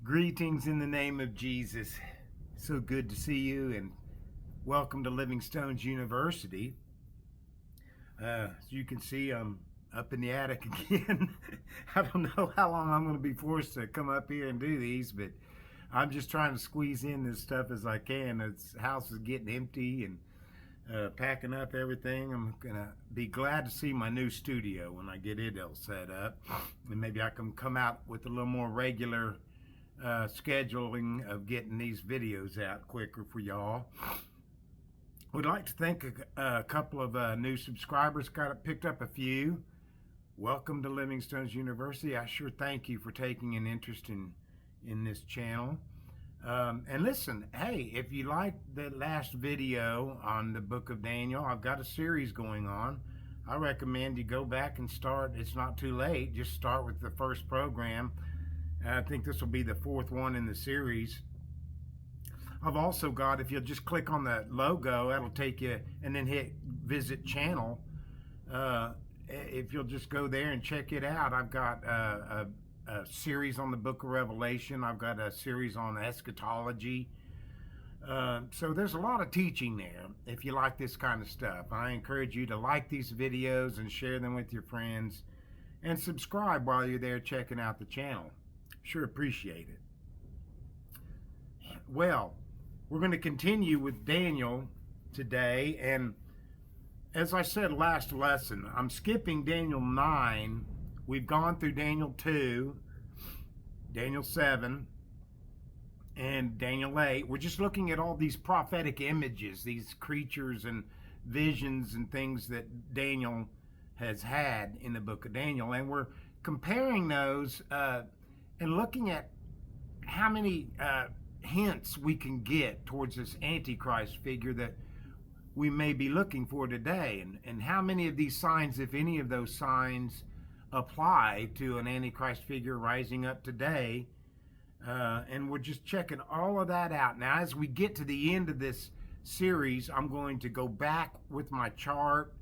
Greetings in the name of Jesus. So good to see you, and welcome to Living Stones University. As you can see, I'm up in the attic again. I don't know how long I'm going to be forced to come up here and do these, but I'm just trying to squeeze in this stuff as I can. The house is getting empty and packing up everything. I'm going to be glad to see my new studio when I get it all set up. And maybe I can come out with a little more regular scheduling of getting these videos out quicker for y'all. Would like to thank a couple of new subscribers. Picked up a few. Welcome to Living Stones University. I sure thank you for taking an interest in this channel. And listen, hey, if you liked the last video on the book of Daniel, I've got a series going on. I recommend you go back and start. It's not too late. Just start with the first program. I think this will be the fourth one in the series. I've also got, if you'll just click on the logo, that'll take you, and then hit visit channel. If you'll just go there and check it out, I've got a series on the book of Revelation. I've got a series on eschatology. So there's a lot of teaching there if you like this kind of stuff. I encourage you to like these videos and share them with your friends, and subscribe while you're there checking out the channel. Sure appreciate it. Well, we're going to continue with Daniel today, and as I said last lesson, I'm skipping Daniel 9. We've gone through Daniel 2, Daniel 7, and Daniel 8. We're just looking at all these prophetic images, these creatures and visions and things that Daniel has had in the book of Daniel, and we're comparing those and looking at how many hints we can get towards this antichrist figure that we may be looking for today, and how many of these signs, if any of those signs, apply to an antichrist figure rising up today. And we're just checking all of that out. Now, as we get to the end of this series, I'm going to go back with my chart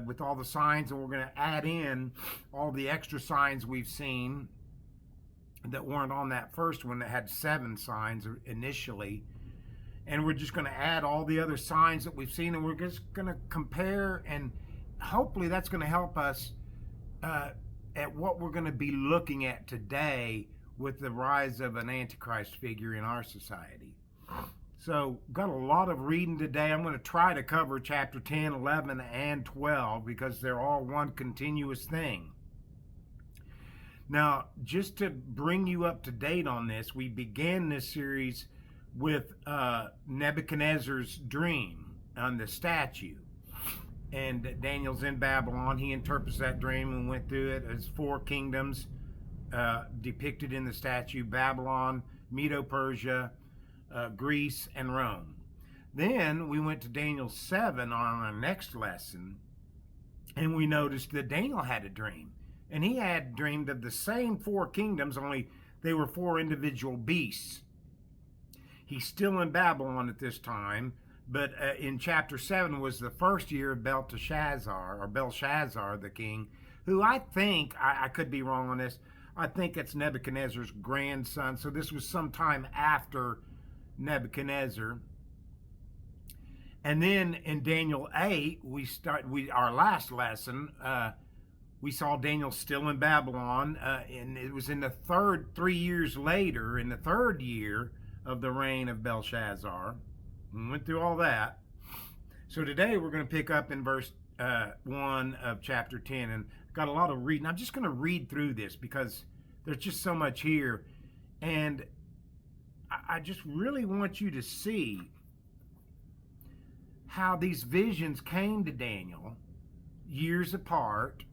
with all the signs, and we're going to add in all the extra signs we've seen that weren't on that first one that had 7 signs initially. And we're just going to add all the other signs that we've seen, and we're just going to compare, and hopefully that's going to help us at what we're going to be looking at today with the rise of an antichrist figure in our society. So got a lot of reading today. I'm going to try to cover chapter 10, 11, and 12 because they're all one continuous thing. Now, just to bring you up to date on this, we began this series with Nebuchadnezzar's dream on the statue. And Daniel's in Babylon. He interprets that dream and went through it as 4 kingdoms depicted in the statue: Babylon, Medo-Persia, Greece, and Rome. Then we went to Daniel 7 on our next lesson, and we noticed that Daniel had a dream. And he had dreamed of the same 4 kingdoms, only they were 4 individual beasts. He's still in Babylon at this time, but in chapter 7 was the first year of Belshazzar the king, who I think, I could be wrong on this, I think it's Nebuchadnezzar's grandson. So this was sometime after Nebuchadnezzar. And then in Daniel 8, our last lesson, we saw Daniel still in Babylon, and it was in the 3 years later, in the 3rd year of the reign of Belshazzar. We went through all that. So today we're going to pick up in verse 1 of chapter 10, and got a lot of reading. I'm just going to read through this because there's just so much here, and I just really want you to see how these visions came to Daniel years apart.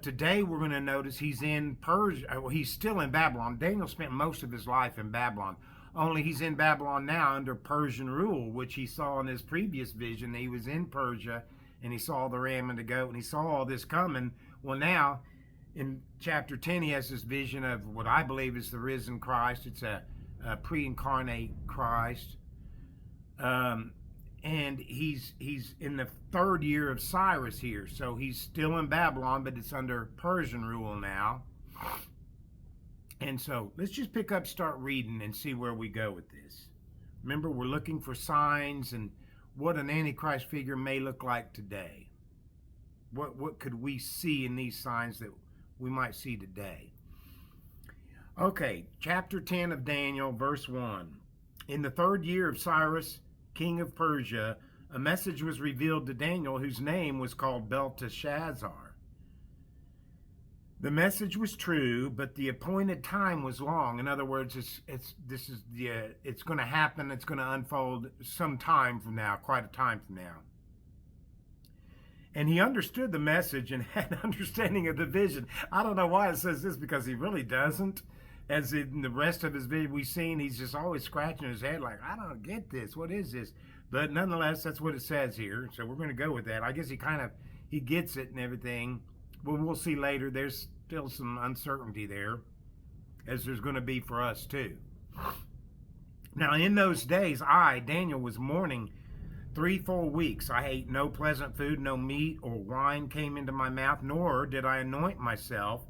Today we're going to notice he's in Persia. Well, he's still in Babylon. Daniel spent most of his life in Babylon. Only he's in Babylon now under Persian rule, which he saw in his previous vision. He was in Persia, and he saw the ram and the goat, and he saw all this coming. Well, now in chapter 10, he has this vision of what I believe is the risen Christ. It's a pre-incarnate Christ. And he's in the 3rd year of Cyrus here. So he's still in Babylon, but it's under Persian rule now. And so let's just pick up, start reading, and see where we go with this. Remember, we're looking for signs and what an antichrist figure may look like today. What could we see in these signs that we might see today? Okay, chapter 10 of Daniel, verse 1. In the 3rd year of Cyrus, king of Persia, a message was revealed to Daniel, whose name was called Belteshazzar. The message was true, but the appointed time was long. In other words, it's going to happen. It's going to unfold some time from now, quite a time from now. And he understood the message and had understanding of the vision. I don't know why it says this, because he really doesn't. As in the rest of his vision we've seen, he's just always scratching his head like, I don't get this. What is this? But nonetheless, that's what it says here. So we're going to go with that. I guess he gets it and everything. But we'll see later. There's still some uncertainty there, as there's going to be for us too. Now, in those days, I, Daniel, was mourning 3 full weeks. I ate no pleasant food, no meat or wine came into my mouth, nor did I anoint myself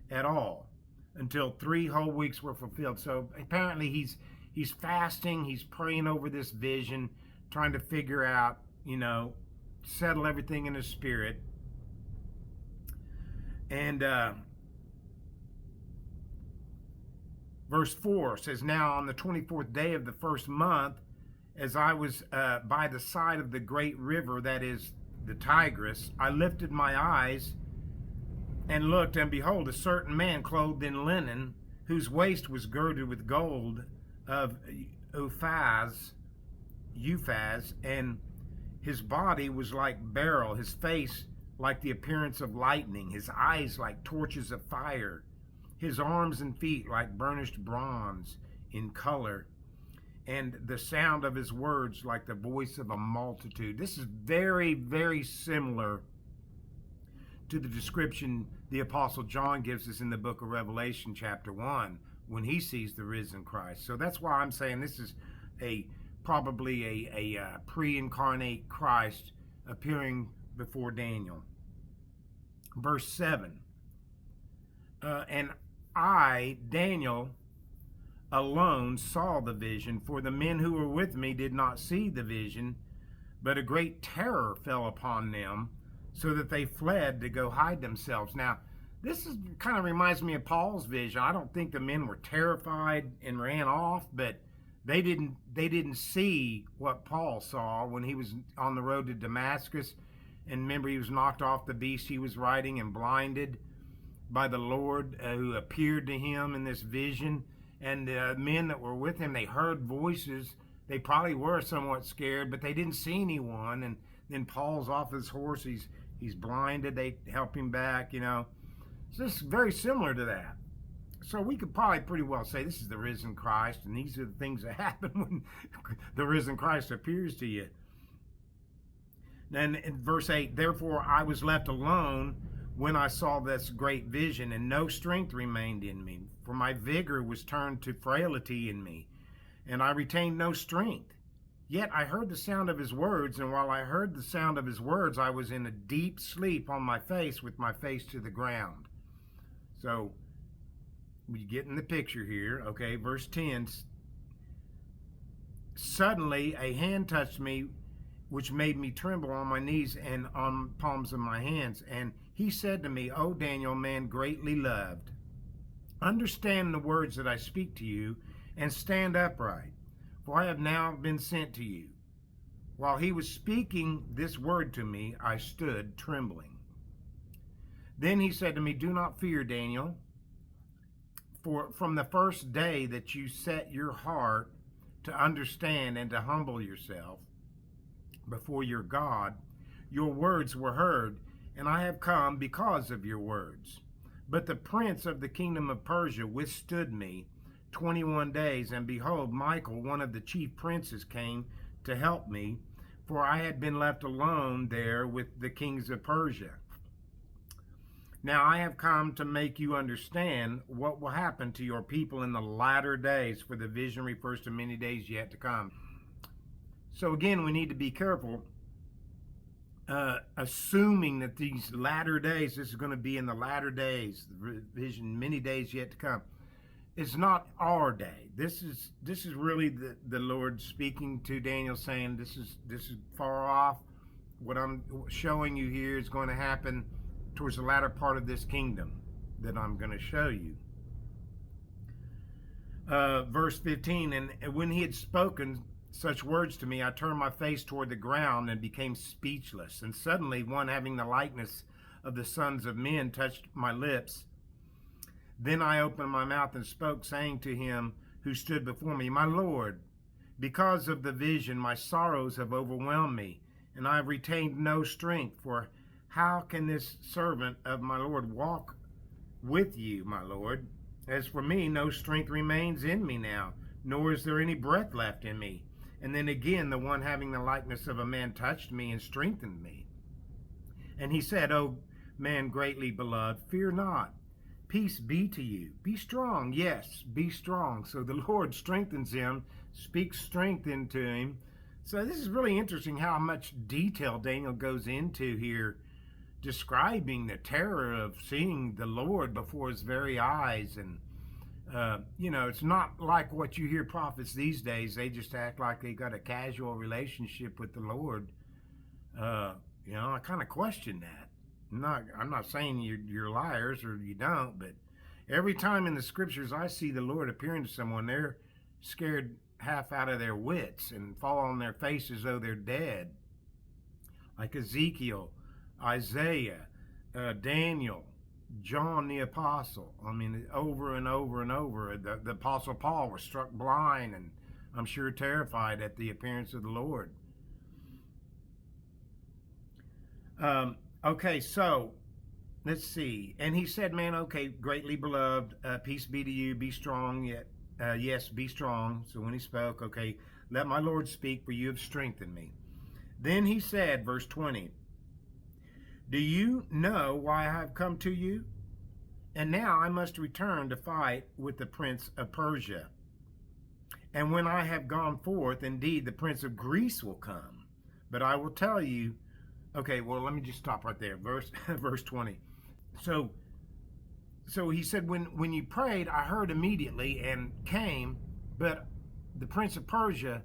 at all until 3 whole weeks were fulfilled. So apparently he's fasting, he's praying over this vision, trying to figure out, settle everything in his spirit. And verse 4 says, now on the 24th day of the 1st month, as I was by the side of the great river, that is the Tigris, I lifted my eyes and looked, and behold, a certain man clothed in linen, whose waist was girded with gold of Uphaz, and his body was like beryl, his face like the appearance of lightning, his eyes like torches of fire, his arms and feet like burnished bronze in color, and the sound of his words like the voice of a multitude. This is very, very similar to the description the Apostle John gives us in the book of Revelation, chapter 1, when he sees the risen Christ. So that's why I'm saying this is probably a pre-incarnate Christ appearing before Daniel. Verse 7. And I, Daniel, alone saw the vision, for the men who were with me did not see the vision, but a great terror fell upon them, so that they fled to go hide themselves. Now, this kind of reminds me of Paul's vision. I don't think the men were terrified and ran off, but they didn't see what Paul saw when he was on the road to Damascus. And remember, he was knocked off the beast he was riding and blinded by the Lord who appeared to him in this vision. And the men that were with him, they heard voices. They probably were somewhat scared, but they didn't see anyone. And then Paul's off his horse. He's blinded. They help him back, So this is very similar to that. So we could probably pretty well say this is the risen Christ, and these are the things that happen when the risen Christ appears to you. Then in verse 8, therefore I was left alone when I saw this great vision, and no strength remained in me, for my vigor was turned to frailty in me, and I retained no strength. Yet I heard the sound of his words, and while I heard the sound of his words, I was in a deep sleep on my face, with my face to the ground. So we get in the picture here, okay, verse 10. Suddenly a hand touched me, which made me tremble on my knees and on palms of my hands. And he said to me, O Daniel, man greatly loved, understand the words that I speak to you, and stand upright, for I have now been sent to you. While he was speaking this word to me, I stood trembling. Then he said to me, do not fear, Daniel, for from the first day that you set your heart to understand and to humble yourself before your God, your words were heard, and I have come because of your words. But the prince of the kingdom of Persia withstood me 21 days, and behold, Michael, one of the chief princes, came to help me, for I had been left alone there with the kings of Persia. Now I have come to make you understand what will happen to your people in the latter days, for the vision refers to many days yet to come. So again, we need to be careful, assuming that these latter days, this is going to be in the latter days, the vision many days yet to come. it's not our day. This is really the Lord speaking to Daniel, saying this is far off. What I'm showing you here is going to happen towards the latter part of this kingdom that I'm going to show you. Verse 15, and when he had spoken such words to me, I turned my face toward the ground and became speechless. And suddenly one having the likeness of the sons of men touched my lips. Then I opened my mouth and spoke, saying to him who stood before me, My Lord, because of the vision, my sorrows have overwhelmed me, and I have retained no strength. For how can this servant of my Lord walk with you, my Lord? As for me, no strength remains in me now, nor is there any breath left in me. And then again, the one having the likeness of a man touched me and strengthened me. And he said, O man greatly beloved, fear not. Peace be to you. Be strong. Yes, be strong. So the Lord strengthens him, speaks strength into him. So this is really interesting how much detail Daniel goes into here, describing the terror of seeing the Lord before his very eyes. And it's not like what you hear prophets these days. They just act like they got a casual relationship with the Lord. I kind of question that. I'm not saying you're liars or you don't, but every time in the scriptures I see the Lord appearing to someone, they're scared half out of their wits and fall on their faces as though they're dead. Like Ezekiel, Isaiah, Daniel, John the Apostle. I mean, over and over and over. The Apostle Paul was struck blind and I'm sure terrified at the appearance of the Lord. Okay, so let's see. And he said, man, okay, greatly beloved, peace be to you, be strong, yet, yes, be strong. So when he spoke, okay, let my Lord speak, for you have strengthened me. Then he said, verse 20, do you know why I have come to you? And now I must return to fight with the prince of Persia. And when I have gone forth, indeed, the prince of Greece will come. But I will tell you, okay, well, let me just stop right there. Verse 20. So he said, when you prayed, I heard immediately and came, but the prince of Persia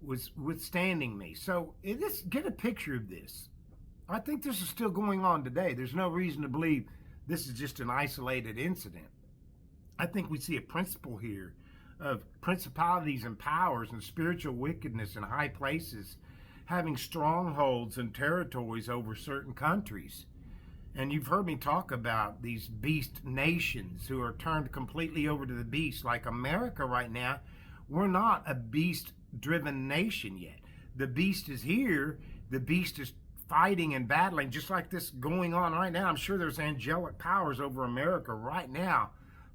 was withstanding me. So get a picture of this. I think this is still going on today. There's no reason to believe this is just an isolated incident. I think we see a principle here of principalities and powers and spiritual wickedness in high places having strongholds and territories over certain countries. And you've heard me talk about these beast nations who are turned completely over to the beast. Like America right now, we're not a beast-driven nation yet. The beast is here. The beast is fighting and battling, just like this going on right now. I'm sure there's angelic powers over America right now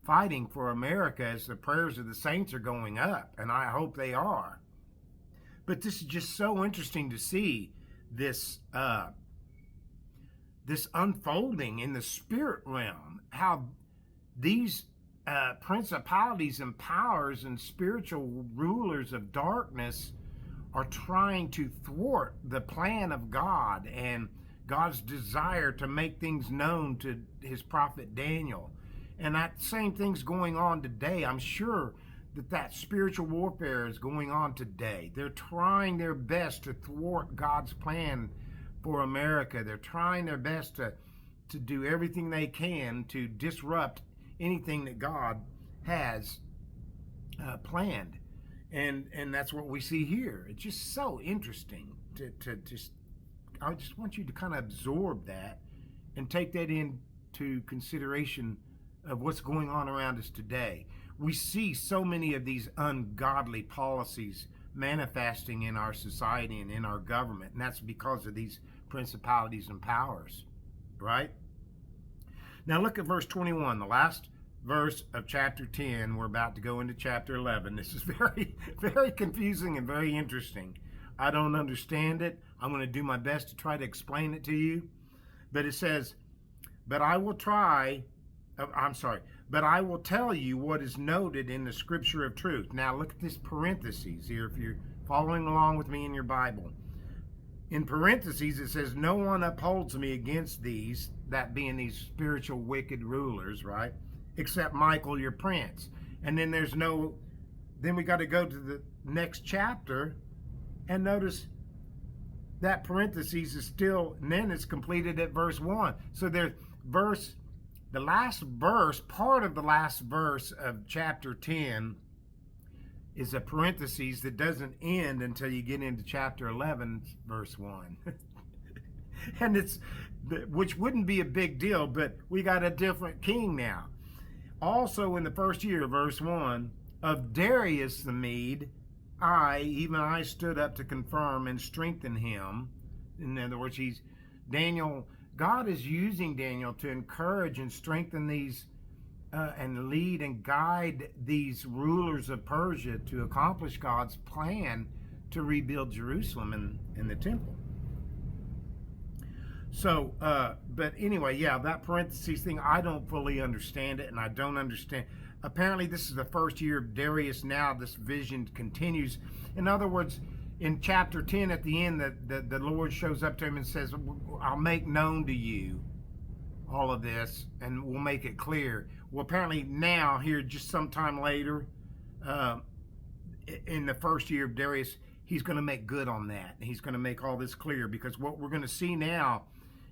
fighting for America as the prayers of the saints are going up, and I hope they are. But this is just so interesting to see this this unfolding in the spirit realm, how these principalities and powers and spiritual rulers of darkness are trying to thwart the plan of God and God's desire to make things known to his prophet Daniel. And that same thing's going on today. I'm sure that spiritual warfare is going on today. They're trying their best to thwart God's plan for America. They're trying their best to do everything they can to disrupt anything that God has planned. And that's what we see here. It's just so interesting I just want you to kind of absorb that and take that into consideration of what's going on around us today. We see so many of these ungodly policies manifesting in our society and in our government, and that's because of these principalities and powers, right? Now look at verse 21, the last verse of chapter 10. We're about to go into chapter 11. This is very, very confusing and very interesting. I don't understand it. I'm going to do my best to try to explain it to you. But it says, but I will tell you what is noted in the scripture of truth. Now look at this parentheses here if you're following along with me in your Bible. In parentheses it says, no one upholds me against these, that being these spiritual wicked rulers, right? except Michael, your prince. And then then we got to go to the next chapter and notice that parentheses is still, and then it's completed at verse 1. So the last verse, part of the last verse of chapter 10 is a parenthesis that doesn't end until you get into chapter 11, verse 1. And which wouldn't be a big deal, but we got a different king now. Also in the first year, verse 1, of Darius the Mede, even I stood up to confirm and strengthen him. In other words, God is using Daniel to encourage and strengthen these and lead and guide these rulers of Persia to accomplish God's plan to rebuild Jerusalem and the temple. So, but anyway, yeah, that parentheses thing, I don't fully understand it, and I don't understand. Apparently, this is the first year of Darius. Now this vision continues. In other words, in chapter 10 at the end, the Lord shows up to him and says, I'll make known to you all of this, and we'll make it clear. Well, apparently now, here just sometime later, in the first year of Darius, he's going to make good on that. He's going to make all this clear, because what we're going to see now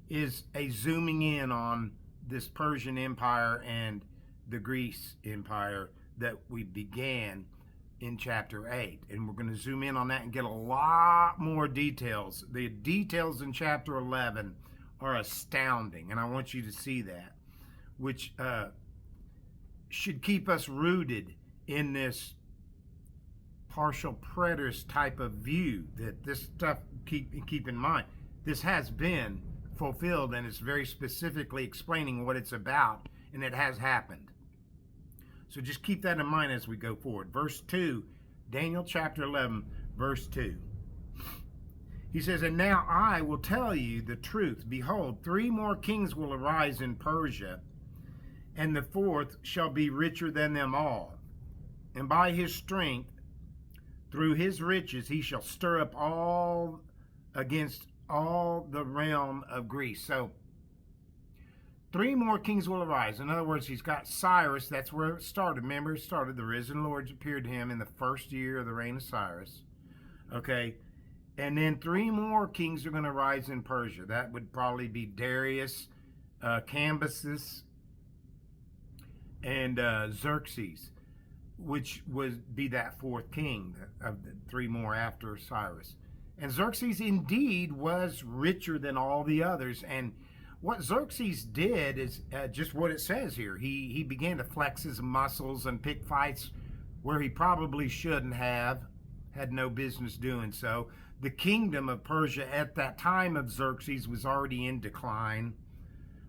is a zooming in on this Persian Empire and the Greece Empire that we began in chapter 8. And we're going to zoom in on that and get a lot more details. The details in chapter 11 are astounding, and I want you to see that, which should keep us rooted in this partial preterist type of view, that this stuff, keep in mind, this has been fulfilled, and it's very specifically explaining what it's about, and it has happened. So just keep that in mind as we go forward. Verse 2, Daniel chapter 11, verse 2. He says, and now I will tell you the truth. Behold, 3 more kings will arise in Persia, and the 4th shall be richer than them all. And by his strength, through his riches, he shall stir up all against all the realm of Greece. So 3 more kings will arise. In other words, he's got Cyrus. That's where it started. Remember, it started. The risen Lord appeared to him in the first year of the reign of Cyrus. Okay. And then 3 more kings are going to rise in Persia. That would probably be Darius, Cambyses, and Xerxes, which would be that 4th king of the 3 more after Cyrus. And Xerxes indeed was richer than all the others. And what Xerxes did is just what it says here. He began to flex his muscles and pick fights where he probably shouldn't have, had no business doing so. The kingdom of Persia at that time of Xerxes was already in decline.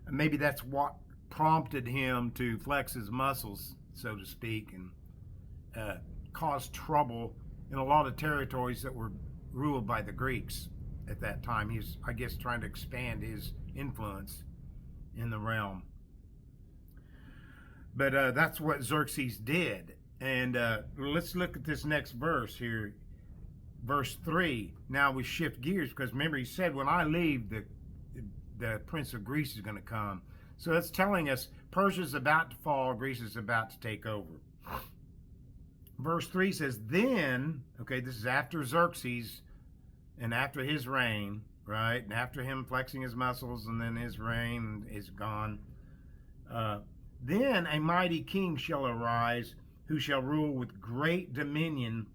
And maybe that's what prompted him to flex his muscles, so to speak, and cause trouble in a lot of territories that were ruled by the Greeks at that time. He was, I guess, trying to expand his influence in the realm. But that's what Xerxes did. And let's look at this next verse here. Verse 3. Now we shift gears, because remember he said, when I leave, the prince of Greece is going to come. So it's telling us Persia's about to fall, Greece is about to take over. Verse 3 says, then, okay, this is after Xerxes and after his reign, right? And after him flexing his muscles, and then his reign is gone. Then a mighty king shall arise, who shall rule with great dominion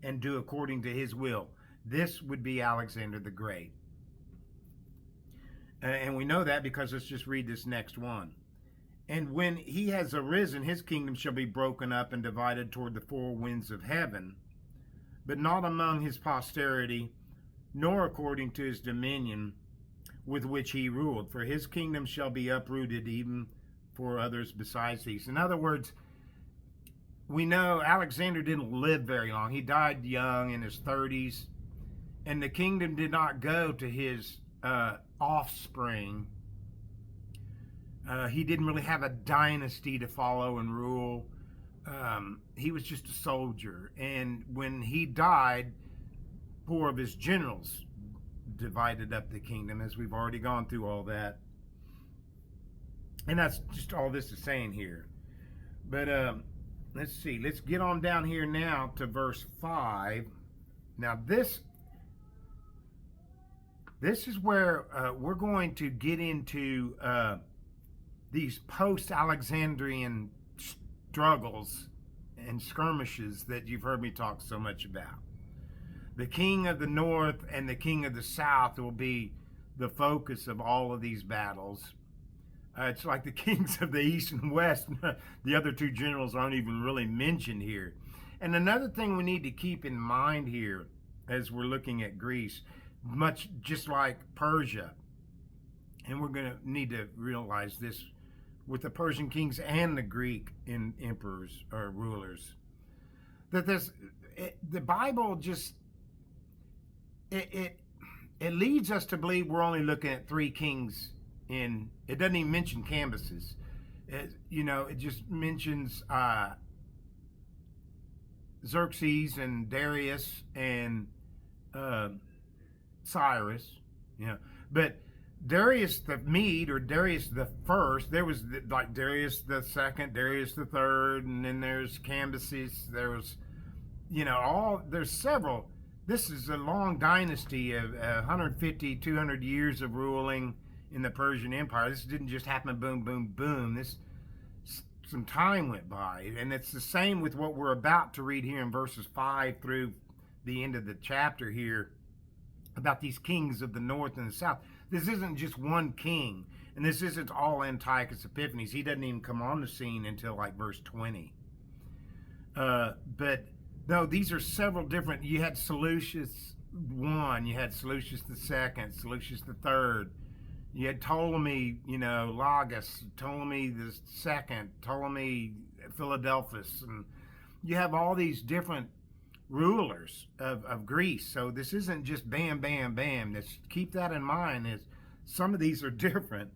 and do according to his will. This would be Alexander the Great. And we know that because let's just read this next one. And when he has arisen, his kingdom shall be broken up and divided toward the 4 winds of heaven, but not among his posterity, nor according to his dominion with which he ruled. For his kingdom shall be uprooted even for others besides these. In other words, we know Alexander didn't live very long. He died young, in his 30s, and the kingdom did not go to his offspring. He didn't really have a dynasty to follow and rule. He was just a soldier. And when he died, 4 of his generals divided up the kingdom, as we've already gone through all that. And that's just all this is saying here. But let's see. Let's get on down here now to verse 5. Now this is where we're going to get into these post-Alexanderian struggles and skirmishes that you've heard me talk so much about. The king of the north and the king of the south will be the focus of all of these battles. It's like the kings of the east and west. The other two generals aren't even really mentioned here. And another thing we need to keep in mind here as we're looking at Greece, much just like Persia, and we're going to need to realize this with the Persian kings and the Greek emperors or rulers, that the Bible just it leads us to believe we're only looking at three kings. It doesn't even mention Cambyses. It just mentions Xerxes and Darius and Cyrus. But Darius the Mede, or Darius the First, there was like Darius the Second, Darius the Third, and then there's Cambyses. There's there's several. This is a long dynasty of 150, 200 years of ruling in the Persian Empire. This didn't just happen boom, boom, boom. Some time went by. And it's the same with what we're about to read here in verses 5 through the end of the chapter here about these kings of the north and the south. This isn't just one king. And this isn't all Antiochus Epiphanes. He doesn't even come on the scene until like verse 20. But no, these are several different. You had Seleucus I, you had Seleucus II, Seleucus III. You had Ptolemy, Lagus, Ptolemy the Second, Ptolemy Philadelphus, and you have all these different rulers of Greece. So this isn't just bam, bam, bam. Keep that in mind. Is some of these are different.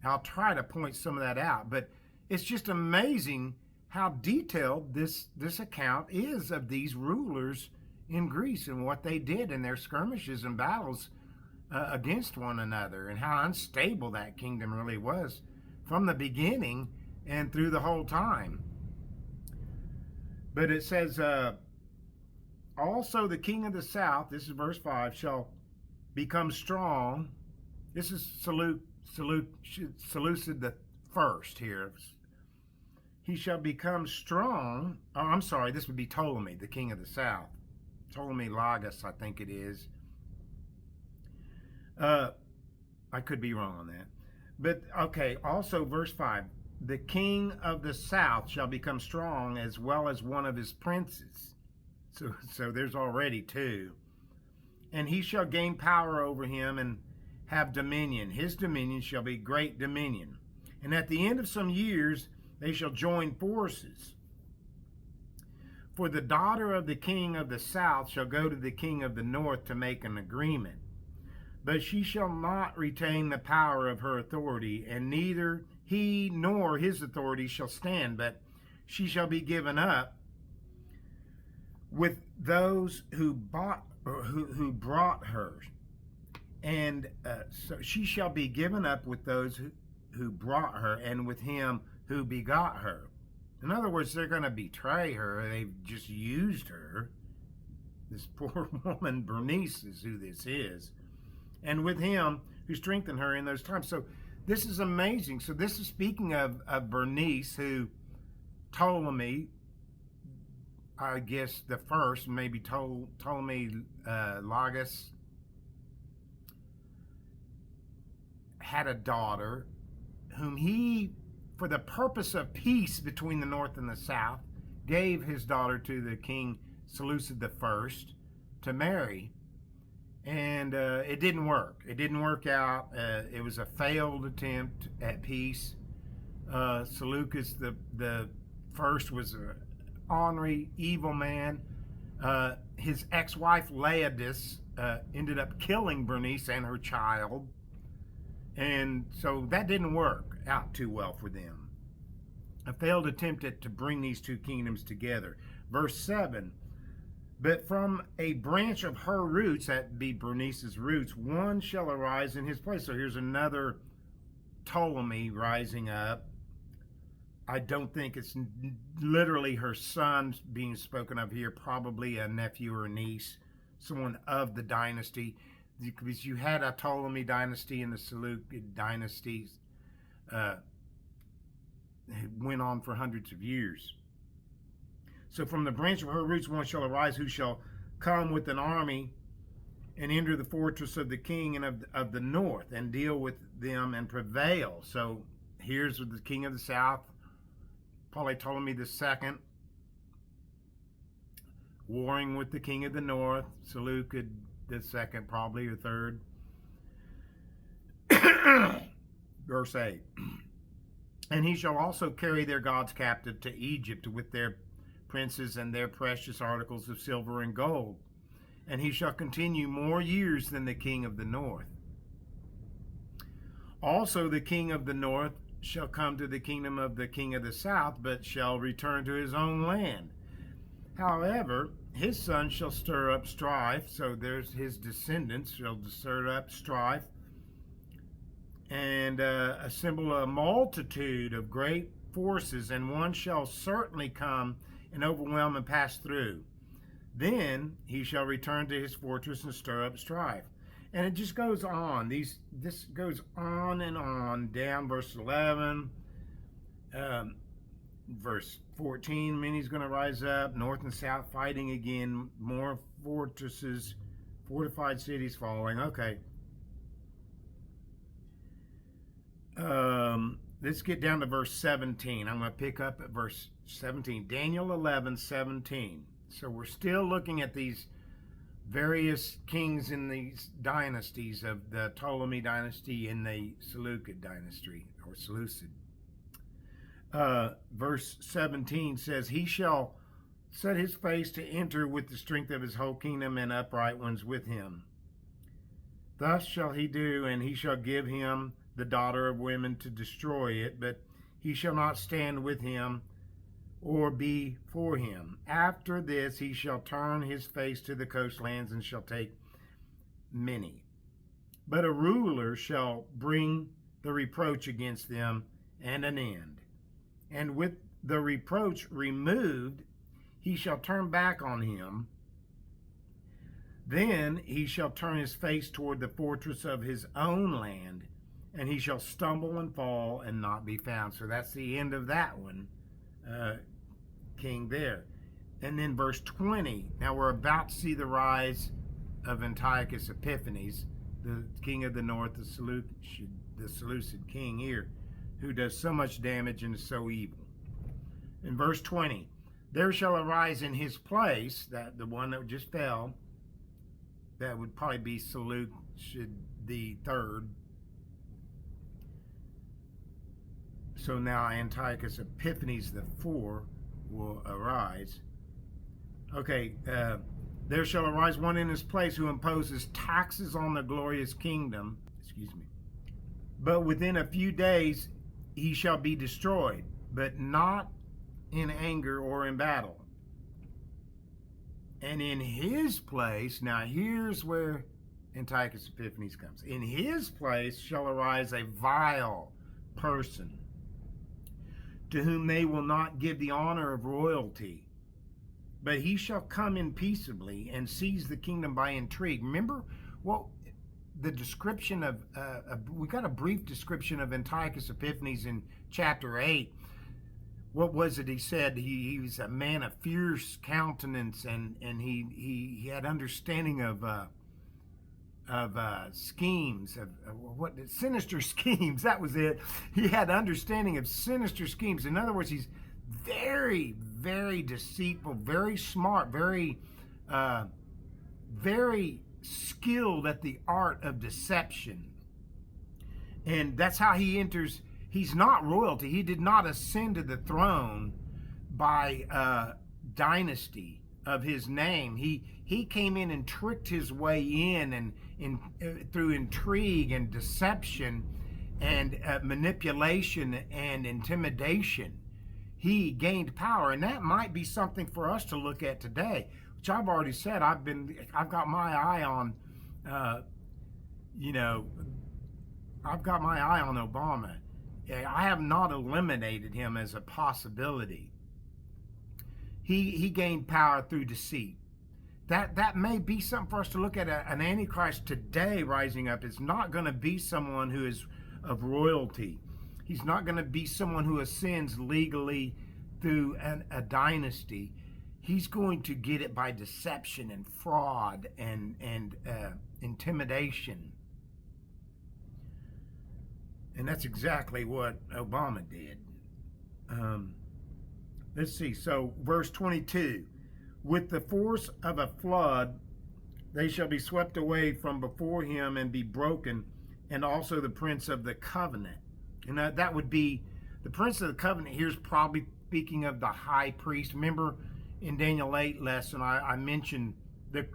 I'll try to point some of that out, but it's just amazing how detailed this account is of these rulers in Greece and what they did in their skirmishes and battles against one another, and how unstable that kingdom really was from the beginning and through the whole time. But it says, also the king of the south, this is verse 5, shall become strong. This is Seleucid the First here. He shall become strong. Oh, I'm sorry, this would be Ptolemy, the king of the south. Ptolemy Lagus, I think it is. I could be wrong on that. But, okay, also verse 5. The king of the south shall become strong, as well as one of his princes. So there's already two. And he shall gain power over him and have dominion. His dominion shall be great dominion. And at the end of some years, they shall join forces. For the daughter of the king of the south shall go to the king of the north to make an agreement. But she shall not retain the power of her authority, and neither he nor his authority shall stand, but she shall be given up with those who brought her. And so she shall be given up with those who brought her, and with him who begot her. In other words, they're going to betray her. They've just used her. This poor woman, Bernice, is who this is. And with him who strengthened her in those times. So this is amazing. So this is speaking of Bernice, who Ptolemy, I guess the first, maybe Ptolemy Lagus, had a daughter whom he, for the purpose of peace between the north and the south, gave his daughter to the king Seleucid I to marry. And it didn't work. It didn't work out. It was a failed attempt at peace. Seleucus the First was an ornery, evil man. His ex-wife Laodice ended up killing Bernice and her child. And so that didn't work out too well for them. A failed attempt to bring these two kingdoms together. Verse 7, but from a branch of her roots, that be Bernice's roots, one shall arise in his place. So here's another Ptolemy rising up. I don't think it's literally her son being spoken of here, probably a nephew or a niece, someone of the dynasty. Because you had a Ptolemy dynasty and the Seleucid dynasties went on for hundreds of years. So from the branch of her roots one shall arise who shall come with an army and enter the fortress of the king and of the north and deal with them and prevail. So here's the king of the south, Ptolemy II, warring with the king of the north, Seleucid II, probably, or third. Verse 8. And he shall also carry their gods captive to Egypt with their princes and their precious articles of silver and gold. And he shall continue more years than the king of the north. Also the king of the north shall come to the kingdom of the king of the south, but shall return to his own land. However, his son shall stir up strife, so there's his descendants shall stir up strife, and assemble a multitude of great forces, and one shall certainly come and overwhelm and pass through. Then he shall return to his fortress and stir up strife. And it just goes on. This goes on and on down verse 11, verse 14. Many's going to rise up, north and south fighting again, more fortresses, fortified cities falling. Okay. Let's get down to verse 17. I'm going to pick up at verse 17. Daniel 11:17. So we're still looking at these various kings in these dynasties of the Ptolemy dynasty and the Seleucid dynasty, or Seleucid. Verse 17 says, he shall set his face to enter with the strength of his whole kingdom and upright ones with him. Thus shall he do, and he shall give him the daughter of women to destroy it, but he shall not stand with him or be for him. After this he shall turn his face to the coastlands and shall take many. But a ruler shall bring the reproach against them and an end. And with the reproach removed, he shall turn back on him. Then he shall turn his face toward the fortress of his own land, and he shall stumble and fall and not be found. So that's the end of that one. King there. And then verse 20. Now we're about to see the rise of Antiochus Epiphanes, the king of the north, the Seleucid king here, who does so much damage and is so evil. In verse 20, there shall arise in his place, that the one that just fell, that would probably be Seleucid the third. So now Antiochus Epiphanes IV will arise. Okay, there shall arise one in his place who imposes taxes on the glorious kingdom. Excuse me. But within a few days he shall be destroyed, but not in anger or in battle. And in his place, now here's where Antiochus Epiphanes comes. In his place shall arise a vile person, to whom they will not give the honor of royalty, but he shall come in peaceably and seize the kingdom by intrigue. Remember what the description of, we got a brief description of Antiochus Epiphanes in chapter 8. What was it he said? He was a man of fierce countenance, and he had understanding of schemes, of what sinister schemes. That was it. He had understanding of sinister schemes. In other words, he's very, very deceitful, very smart, very skilled at the art of deception. And that's how he enters. He's not royalty. He did not ascend to the throne by dynasty of his name. He came in and tricked his way in, and through intrigue and deception and manipulation and intimidation, he gained power. And that might be something for us to look at today, which I've already said. I've got my eye on, I've got my eye on Obama. I have not eliminated him as a possibility. He gained power through deceit. That may be something for us to look at. An antichrist today rising up is not going to be someone who is of royalty. He's not going to be someone who ascends legally through a dynasty. He's going to get it by deception and fraud and intimidation. And that's exactly what Obama did. Let's see. So verse 22, with the force of a flood, they shall be swept away from before him and be broken, and also the prince of the covenant. And that would be, the prince of the covenant here is probably speaking of the high priest. Remember in Daniel 8 lesson, I mentioned the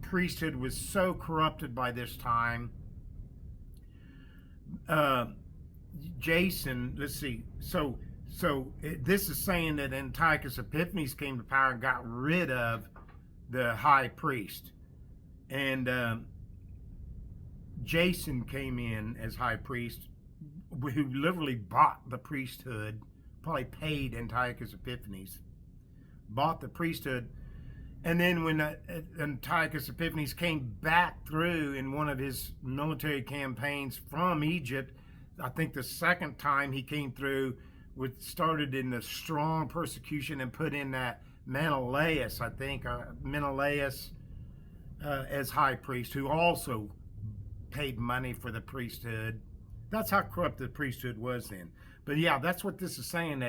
priesthood was so corrupted by this time. Jason, let's see. So this is saying that Antiochus Epiphanes came to power and got rid of the high priest. And Jason came in as high priest, who literally bought the priesthood, probably paid Antiochus Epiphanes, bought the priesthood. And then when Antiochus Epiphanes came back through in one of his military campaigns from Egypt, I think the second time he came through, started in the strong persecution and put in that Menelaus, I think, Menelaus as high priest, who also paid money for the priesthood. That's how corrupt the priesthood was then. But yeah, that's what this is saying,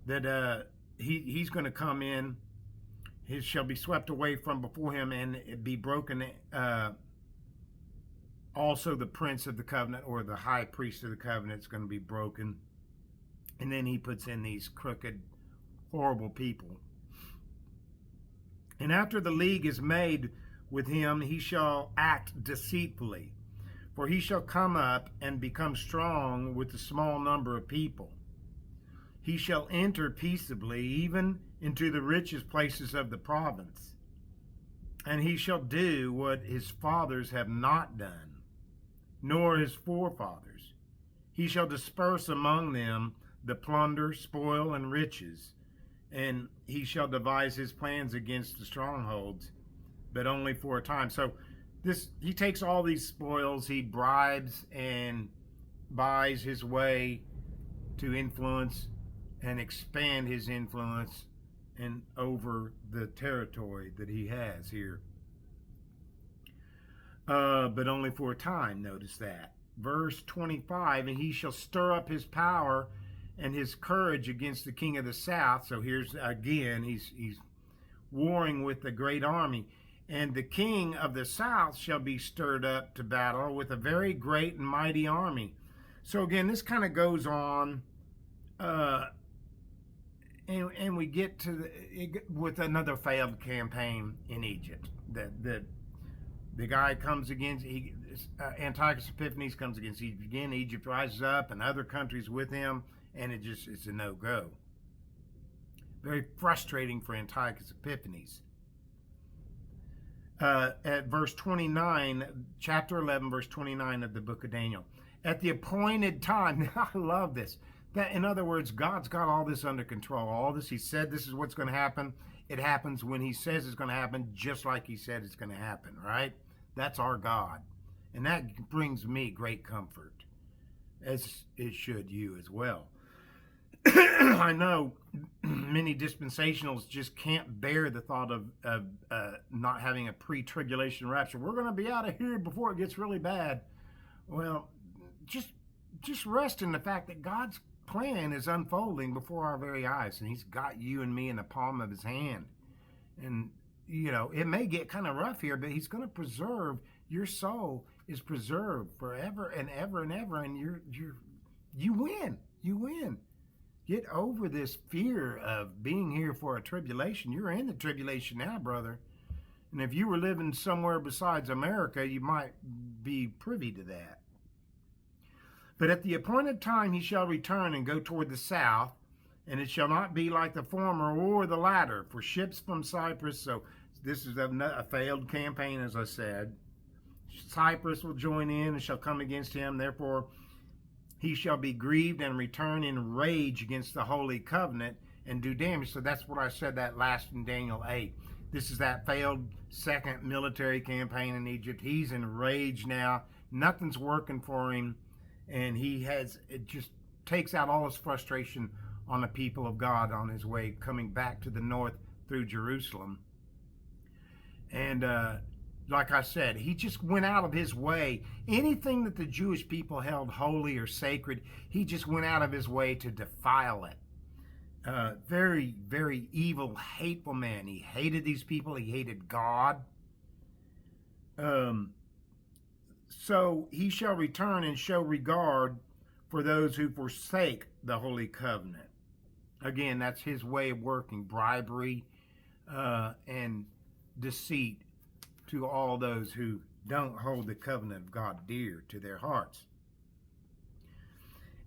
that he's going to come in. He shall be swept away from before him and be broken. Also the prince of the covenant, or the high priest of the covenant, is going to be broken. And then he puts in these crooked, horrible people. And after the league is made with him, he shall act deceitfully. For he shall come up and become strong with a small number of people. He shall enter peaceably, even into the richest places of the province. And he shall do what his fathers have not done, nor his forefathers. He shall disperse among them the plunder, spoil, and riches, and he shall devise his plans against the strongholds, but only for a time. So he takes all these spoils, he bribes and buys his way to influence and expand his influence and over the territory that he has here. But only for a time, notice that. Verse 25, and he shall stir up his power and his courage against the king of the south. So here's again, he's warring with the great army. And the king of the south shall be stirred up to battle with a very great and mighty army. So again, this kind of goes on, and we get to with another failed campaign in Egypt. The guy comes against, Antiochus Epiphanes comes against Egypt again. Egypt rises up, and other countries with him, and it's a no-go. Very frustrating for Antiochus Epiphanes. At verse 29, chapter 11, verse 29 of the book of Daniel. At the appointed time, I love this. That, in other words, God's got all this under control. All this, he said this is what's going to happen. It happens when he says it's going to happen, just like he said it's going to happen, right? That's our God. And that brings me great comfort, as it should you as well. I know many dispensationals just can't bear the thought of not having a pre-tribulation rapture. We're going to be out of here before it gets really bad. Well, just rest in the fact that God's plan is unfolding before our very eyes, and he's got you and me in the palm of his hand. And it may get kind of rough here, but he's going to preserve your soul. Is preserved forever and ever and ever, and you win. Get over this fear of being here for a tribulation. You're in the tribulation now, brother. And if you were living somewhere besides America, you might be privy to that. But at the appointed time he shall return and go toward the south, and it shall not be like the former or the latter. For ships from Cyprus, so this is a failed campaign, as I said. Cyprus will join in and shall come against him. Therefore, he shall be grieved and return in rage against the holy covenant and do damage. So that's what I said that last in Daniel 8. This is that failed second military campaign in Egypt. He's enraged now. Nothing's working for him. And it just takes out all his frustration on the people of God on his way coming back to the north through Jerusalem. And like I said, he just went out of his way. Anything that the Jewish people held holy or sacred, he just went out of his way to defile it. Very, very evil, hateful man. He hated these people. He hated God. So he shall return and show regard for those who forsake the holy covenant. Again, that's his way of working, bribery and deceit to all those who don't hold the covenant of God dear to their hearts.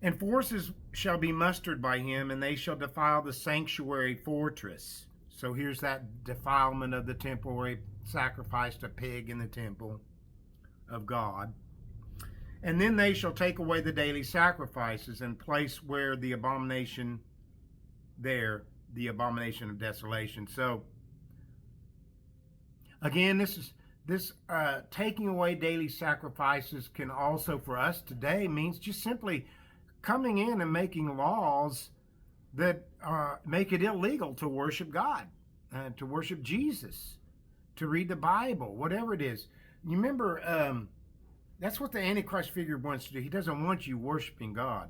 And forces shall be mustered by him, and they shall defile the sanctuary fortress. So here's that defilement of the temple where he sacrificed a pig in the temple of God. And then they shall take away the daily sacrifices and place where the abomination there, the abomination of desolation. So again, this taking away daily sacrifices can also for us today means just simply coming in and making laws that make it illegal to worship God, to worship Jesus, to read the Bible, whatever it is. You remember, that's what the Antichrist figure wants to do. He doesn't want you worshiping God.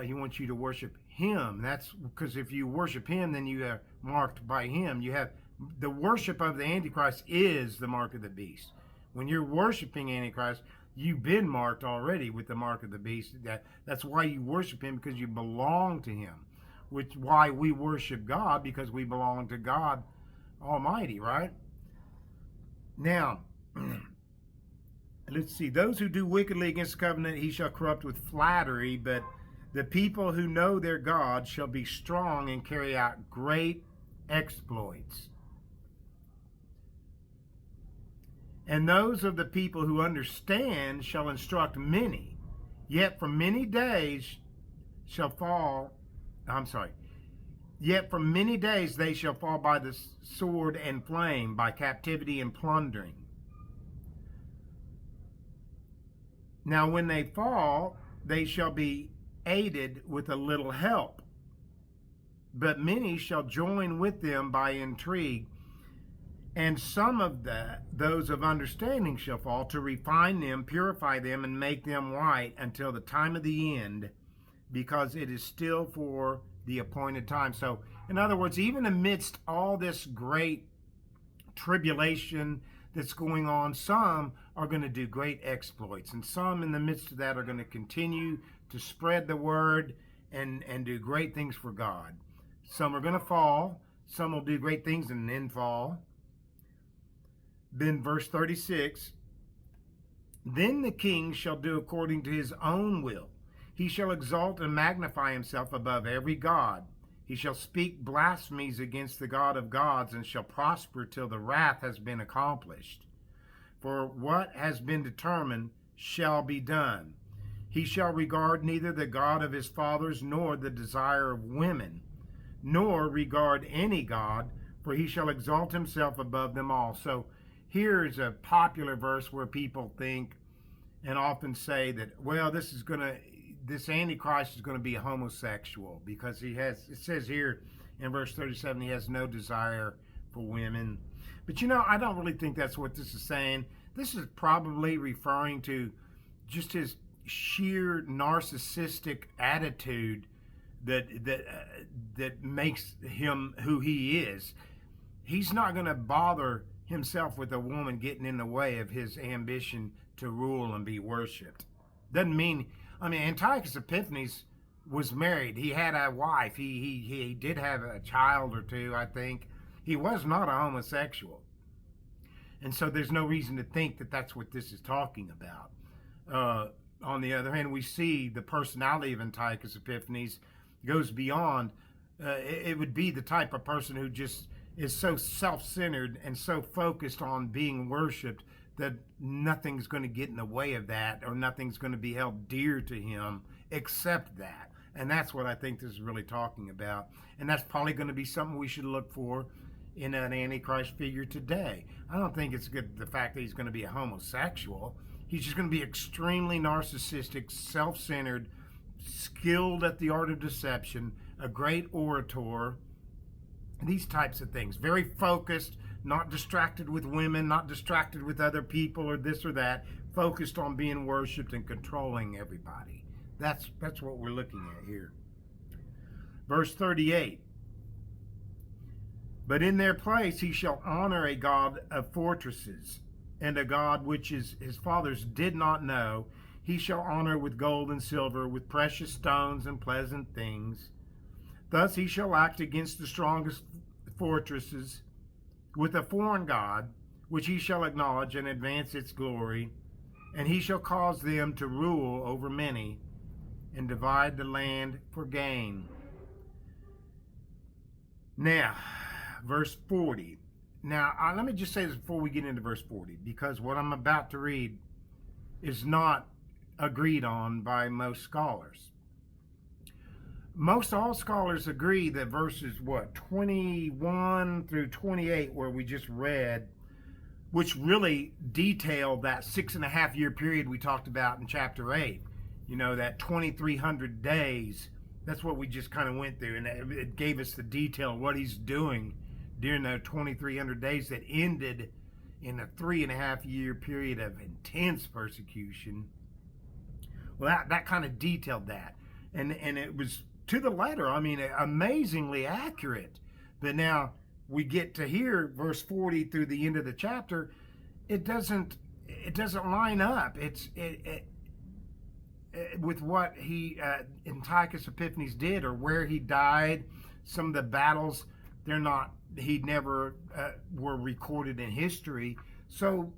He wants you to worship him. That's because if you worship him, then you are marked by him. You have the worship of the Antichrist is the mark of the beast. When you're worshiping Antichrist, you've been marked already with the mark of the beast. That's why you worship him, because you belong to him. Which why we worship God, because we belong to God Almighty, right? Now, let's see. Those who do wickedly against the covenant, he shall corrupt with flattery, but the people who know their God shall be strong and carry out great exploits. And those of the people who understand shall instruct many, yet for many days yet for many days they shall fall by the sword and flame, by captivity and plundering. Now when they fall, they shall be aided with a little help, but many shall join with them by intrigue. And some of those of understanding shall fall, to refine them, purify them, and make them white until the time of the end, because it is still for the appointed time. So, in other words, even amidst all this great tribulation that's going on, some are going to do great exploits, and some in the midst of that are going to continue to spread the word and do great things for God. Some are going to fall, some will do great things and then fall. Then verse 36, then the king shall do according to his own will. He shall exalt and magnify himself above every god. He shall speak blasphemies against the God of gods, and shall prosper till the wrath has been accomplished. For what has been determined shall be done. He shall regard neither the God of his fathers, nor the desire of women, nor regard any god, for he shall exalt himself above them all. So here's a popular verse where people think and often say that, well, this Antichrist is going to be a homosexual, because it says here in verse 37, he has no desire for women. But I don't really think that's what this is saying. This is probably referring to just his sheer narcissistic attitude that makes him who he is. He's not going to bother himself with a woman getting in the way of his ambition to rule and be worshipped. Doesn't mean, Antiochus Epiphanes was married. He had a wife. He did have a child or two, I think. He was not a homosexual. And so there's no reason to think that that's what this is talking about. On the other hand, we see the personality of Antiochus Epiphanes goes beyond. It would be the type of person who just is so self-centered and so focused on being worshipped that nothing's going to get in the way of that, or nothing's going to be held dear to him except that. And that's what I think this is really talking about. And that's probably going to be something we should look for in an Antichrist figure today. I don't think it's good the fact that he's going to be a homosexual. He's just going to be extremely narcissistic, self-centered, skilled at the art of deception, a great orator, these types of things. Very focused, not distracted with women, not distracted with other people or this or that, focused on being worshipped and controlling everybody. That's what we're looking at here. Verse 38. But in their place he shall honor a God of fortresses, and a God which his fathers did not know, he shall honor with gold and silver, with precious stones and pleasant things. Thus he shall act against the strongest fortresses, with a foreign God, which he shall acknowledge and advance its glory, and he shall cause them to rule over many, and divide the land for gain. Now, verse 40. Now, let me just say this before we get into verse 40, because what I'm about to read is not agreed on by most scholars. Most all scholars agree that verses 21 through 28, where we just read, which really detail that 6.5 year period we talked about in chapter 8, that 2,300 days. That's what we just kind of went through, and it gave us the detail of what he's doing during those 2,300 days that ended in a 3.5 year period of intense persecution. Well, that kind of detailed that, and it was to the letter. I mean, amazingly accurate. But now we get to here, verse 40 through the end of the chapter. It doesn't line up. It with what Antiochus Epiphanes did, or where he died. Some of the battles, he never were recorded in history. So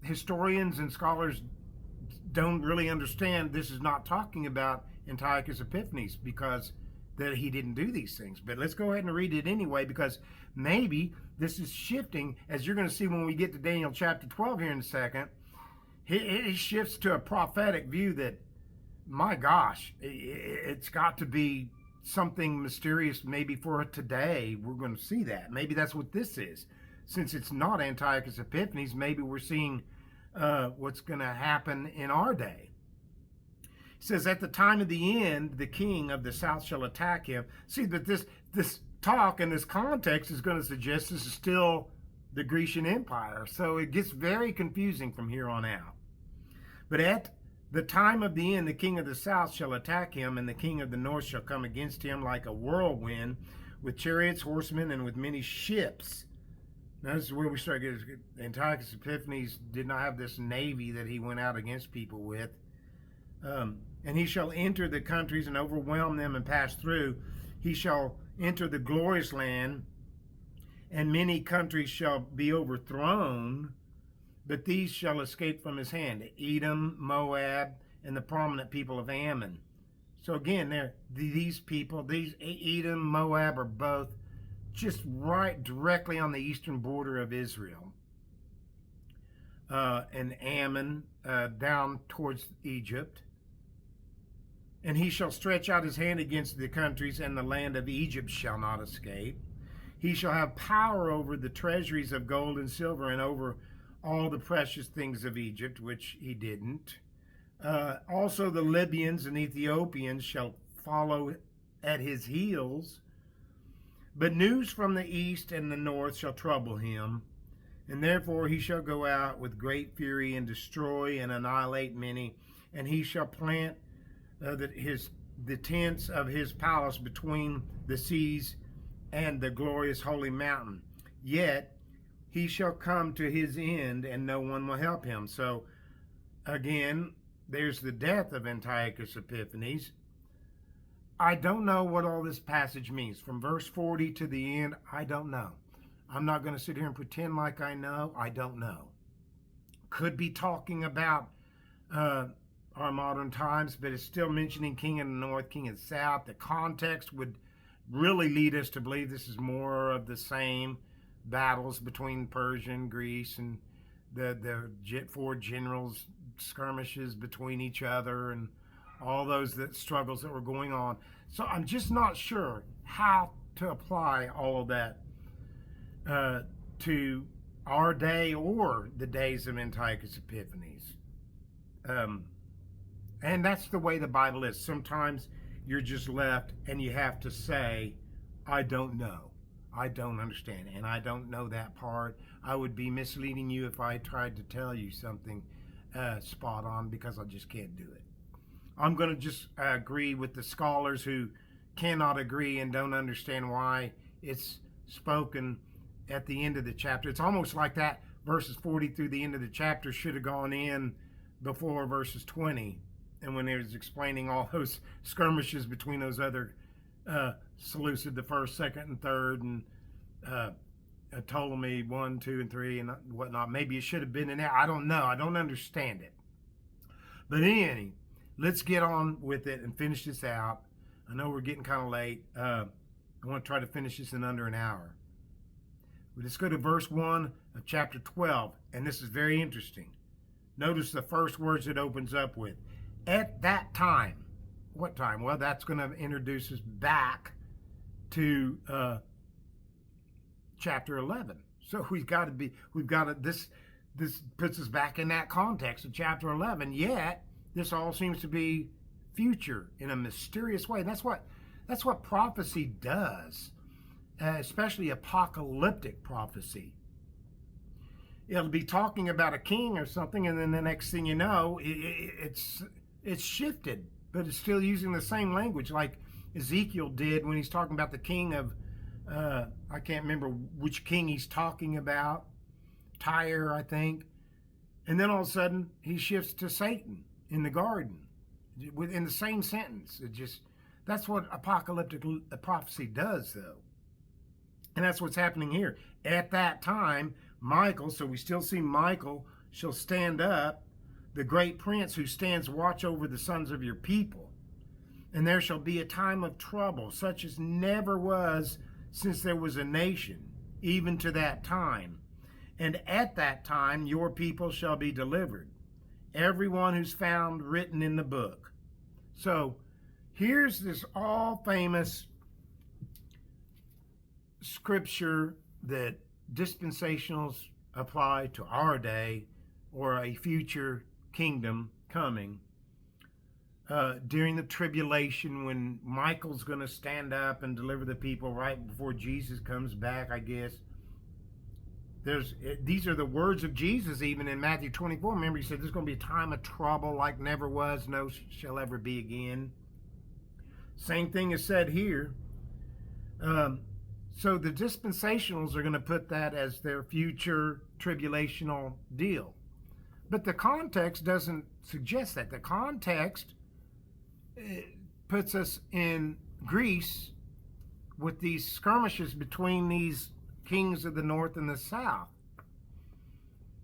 historians and scholars don't really understand this is not talking about Antiochus Epiphanes, because that he didn't do these things. But let's go ahead and read it anyway, because maybe this is shifting, as you're going to see when we get to Daniel chapter 12 here in a second. It shifts to a prophetic view that, my gosh, it's got to be something mysterious maybe for today. We're going to see that. Maybe that's what this is. Since it's not Antiochus Epiphanes, maybe we're seeing what's going to happen in our day. It says, at the time of the end, the king of the south shall attack him. See, that this talk and this context is going to suggest this is still the Grecian Empire. So it gets very confusing from here on out. But at the time of the end, the king of the south shall attack him, and the king of the north shall come against him like a whirlwind, with chariots, horsemen, and with many ships. Now, this is where we start getting. Antiochus Epiphanes did not have this navy that he went out against people with. And he shall enter the countries and overwhelm them and pass through. He shall enter the glorious land, and many countries shall be overthrown, but these shall escape from his hand: Edom, Moab, and the prominent people of Ammon. So again, these people, Edom, Moab, are both just right directly on the eastern border of Israel. And Ammon down towards Egypt. And he shall stretch out his hand against the countries, and the land of Egypt shall not escape. He shall have power over the treasuries of gold and silver, and over all the precious things of Egypt, which he didn't. Also the Libyans and Ethiopians shall follow at his heels. But news from the east and the north shall trouble him, and therefore he shall go out with great fury and destroy and annihilate many, and he shall plant the tents of his palace between the seas and the glorious holy mountain. Yet he shall come to his end, and no one will help him. So again, there's the death of Antiochus Epiphanes. I don't know what all this passage means. From verse 40 to the end, I don't know. I'm not going to sit here and pretend like I know. I don't know. Could be talking about our modern times, but it's still mentioning king of the north, king of the south. The context would really lead us to believe this is more of the same battles between Persia and Greece and four generals skirmishes between each other and all those struggles that were going on. So I'm just not sure how to apply all of that to our day or the days of Antiochus Epiphanes. And that's the way the Bible is. Sometimes you're just left and you have to say, I don't know. I don't understand. And I don't know that part. I would be misleading you if I tried to tell you something spot on, because I just can't do it. I'm going to just agree with the scholars who cannot agree and don't understand why it's spoken at the end of the chapter. It's almost like that verses 40 through the end of the chapter should have gone in before verses 20. And when it was explaining all those skirmishes between those other Seleucid, the first, second, and third, and Ptolemy 1, 2, and 3, and whatnot. Maybe it should have been in there. I don't know. I don't understand it. But anyway, let's get on with it and finish this out. I know we're getting kind of late. I want to try to finish this in under an hour. Let's go to verse 1 of chapter 12, and this is very interesting. Notice the first words it opens up with. At that time. What time? Well, that's going to introduce us back to chapter 11. So this puts us back in that context of chapter 11. Yet, this all seems to be future in a mysterious way. That's what prophecy does, especially apocalyptic prophecy. It'll be talking about a king or something, and then the next thing you know, it's shifted, but it's still using the same language, like Ezekiel did when he's talking about the king of, I can't remember which king he's talking about, Tyre, I think. And then all of a sudden, he shifts to Satan in the garden within the same sentence. That's what apocalyptic prophecy does, though. And that's what's happening here. At that time, Michael, so we still see Michael, shall stand up, the great prince who stands watch over the sons of your people. And there shall be a time of trouble, such as never was since there was a nation, even to that time. And at that time your people shall be delivered, everyone who's found written in the book. So here's this all famous scripture that dispensationals apply to our day or a future kingdom coming during the tribulation, when Michael's going to stand up and deliver the people right before Jesus comes back, I guess. These are the words of Jesus even in Matthew 24. Remember, he said there's going to be a time of trouble like never was, no shall ever be again. Same thing is said here. So the dispensationals are going to put that as their future tribulational deal. But the context doesn't suggest that. The context puts us in Greece with these skirmishes between these kings of the north and the south.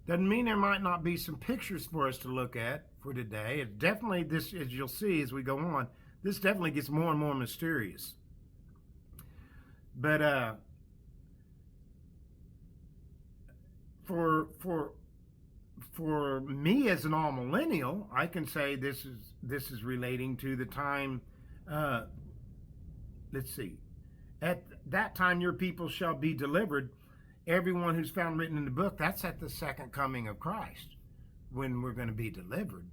Doesn't mean there might not be some pictures for us to look at for today. It's definitely, this, as you'll see as we go on, this definitely gets more and more mysterious. But for me as an all-millennial, I can say this is relating to the time, let's see. At that time your people shall be delivered, everyone who's found written in the book. That's at the second coming of Christ, when we're going to be delivered.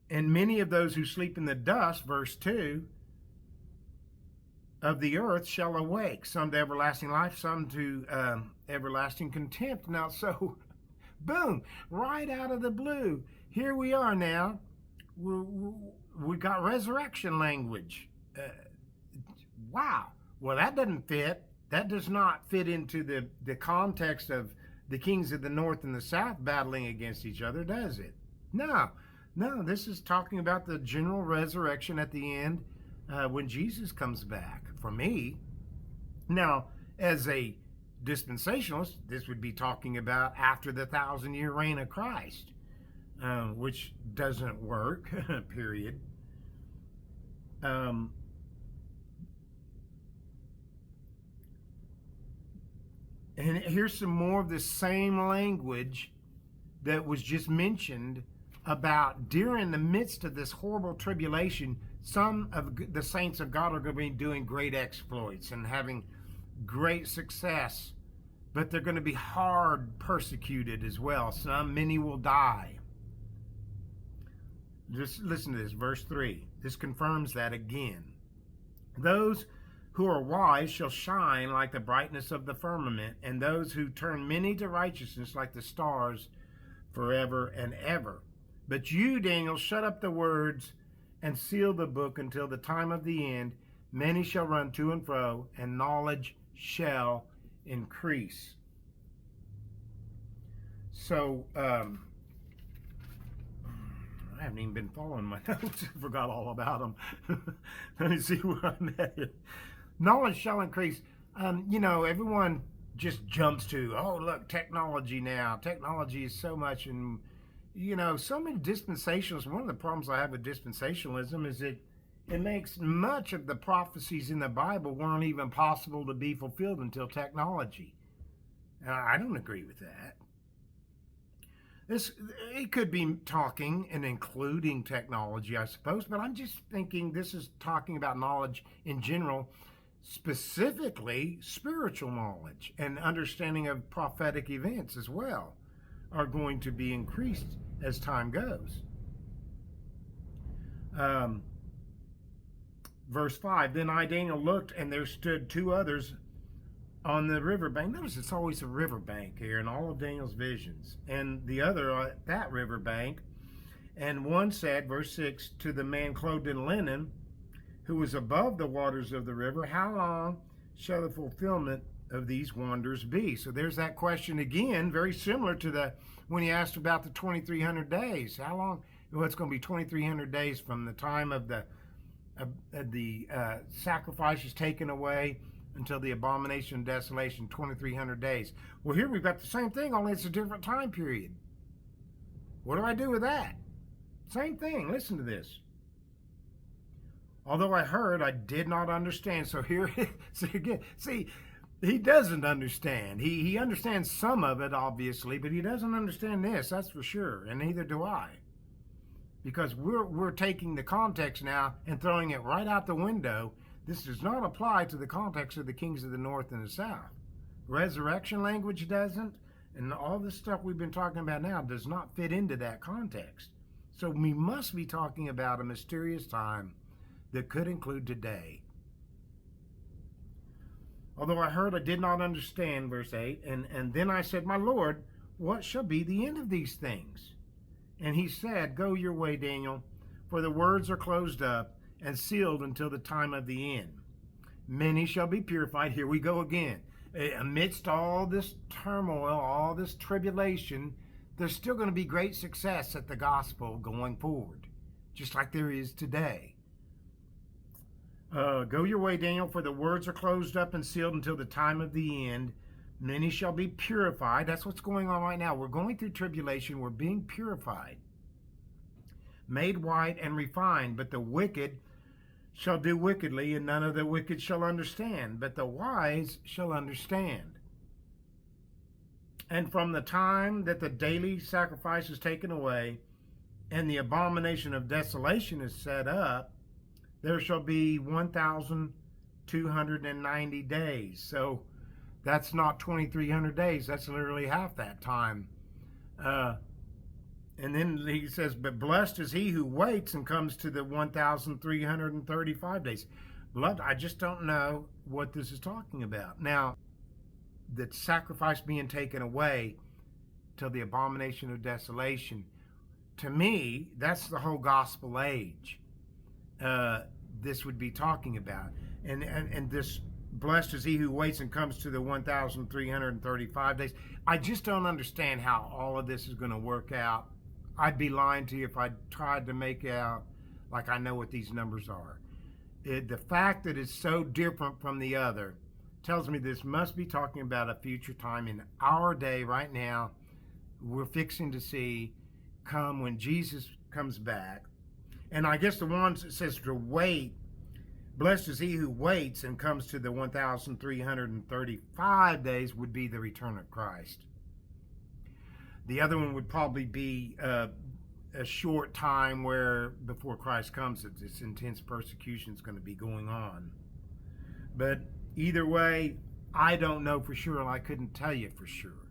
And many of those who sleep in the dust, verse 2, of the earth shall awake, some to everlasting life, some to everlasting contempt. Now, so, boom, right out of the blue, here we are now. We got resurrection language. Wow. Well, that doesn't fit. That does not fit into the context of the kings of the north and the south battling against each other, does it? No, this is talking about the general resurrection at the end when Jesus comes back, for me. Now, as a dispensationalist, this would be talking about after the 1,000-year reign of Christ, which doesn't work, period. And here's some more of the same language that was just mentioned about during the midst of this horrible tribulation, some of the saints of God are going to be doing great exploits and having great success, but they're going to be hard persecuted as well. Many will die. Just listen to this, verse 3. This confirms that again. Those who are wise shall shine like the brightness of the firmament, and those who turn many to righteousness like the stars forever and ever. But you, Daniel, shut up the words and seal the book until the time of the end. Many shall run to and fro, and knowledge shall increase. So, I haven't even been following my notes. I forgot all about them. Let me see where I'm at. Knowledge shall increase. Everyone just jumps to, oh, look, technology now. Technology is so much, and, so many dispensationalists. One of the problems I have with dispensationalism is it makes much of the prophecies in the Bible weren't even possible to be fulfilled until technology. I don't agree with that. It could be talking and including technology, I suppose, but I'm just thinking this is talking about knowledge in general, specifically spiritual knowledge and understanding of prophetic events as well are going to be increased as time goes. Verse 5, then I, Daniel, looked, and there stood two others on the riverbank. Notice it's always a riverbank here in all of Daniel's visions. And the other at that riverbank. And one said, verse 6, to the man clothed in linen, who was above the waters of the river, how long shall the fulfillment of these wonders be? So there's that question again, very similar to when he asked about the 2,300 days. How long? Well, it's going to be 2,300 days from the time of the sacrifice is taken away until the Abomination of Desolation, 2,300 days. Well, here we've got the same thing, only it's a different time period. What do I do with that? Same thing. Listen to this. Although I heard, I did not understand. So here, see, he doesn't understand. He understands some of it, obviously, but he doesn't understand this, that's for sure, and neither do I. Because we're taking the context now and throwing it right out the window. This does not apply to the context of the kings of the north and the south. Resurrection language doesn't, and all this stuff we've been talking about now does not fit into that context. So we must be talking about a mysterious time that could include today. Although I heard, I did not understand, verse 8, and then I said, my Lord, what shall be the end of these things? And he said, go your way, Daniel, for the words are closed up and sealed until the time of the end. Many shall be purified. Here we go again. Amidst all this turmoil, all this tribulation, there's still going to be great success at the gospel going forward, just like there is today. Go your way, Daniel, for the words are closed up and sealed until the time of the end. Many shall be purified. That's what's going on right now. We're going through tribulation. We're being purified, made white and refined. But the wicked shall do wickedly, and none of the wicked shall understand. But the wise shall understand. And from the time that the daily sacrifice is taken away, and the abomination of desolation is set up, there shall be 1,290 days. So that's not 2,300 days. That's literally half that time. And then he says, but blessed is he who waits and comes to the 1,335 days. Beloved, I just don't know what this is talking about. Now, the sacrifice being taken away till the abomination of desolation, to me, that's the whole gospel age. This would be talking about. And this blessed is he who waits and comes to the 1,335 days. I just don't understand how all of this is going to work out. I'd be lying to you if I tried to make out like I know what these numbers are. The fact that it's so different from the other tells me this must be talking about a future time in our day right now. We're fixing to see come when Jesus comes back. And I guess the ones that says to wait, Blessed is he who waits and comes to the 1,335 days would be the return of Christ. The other one would probably be a short time where before Christ comes, this intense persecution is going to be going on. But either way, I don't know for sure, and I couldn't tell you for sure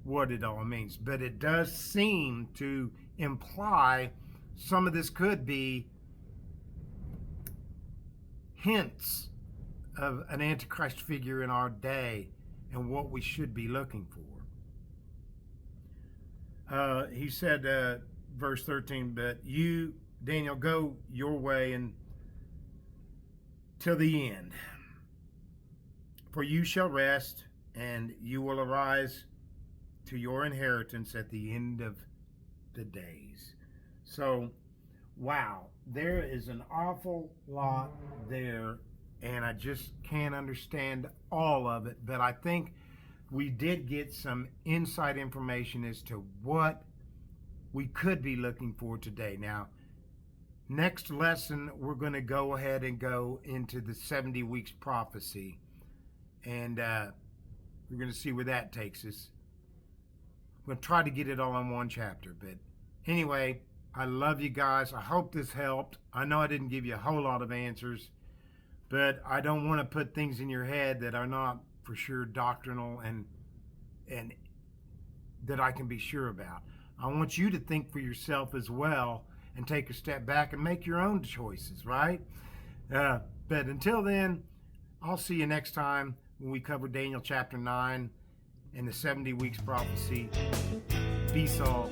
what it all means. But it does seem to imply some of this could be hints of an antichrist figure in our day and what we should be looking for. He said, verse 13, but you, Daniel, go your way and till the end. For you shall rest, and you will arise to your inheritance at the end of the days. So, wow, there is an awful lot there, and I just can't understand all of it, but I think we did get some inside information as to what we could be looking for today. Now, next lesson, we're going to go ahead and go into the 70 weeks prophecy, and we're going to see where that takes us. I'm going to try to get it all in one chapter, but anyway, I love you guys. I hope this helped. I know I didn't give you a whole lot of answers, but I don't want to put things in your head that are not for sure doctrinal and that I can be sure about. I want you to think for yourself as well and take a step back and make your own choices, right? But until then, I'll see you next time when we cover Daniel chapter 9 and the 70 weeks prophecy. Be salt.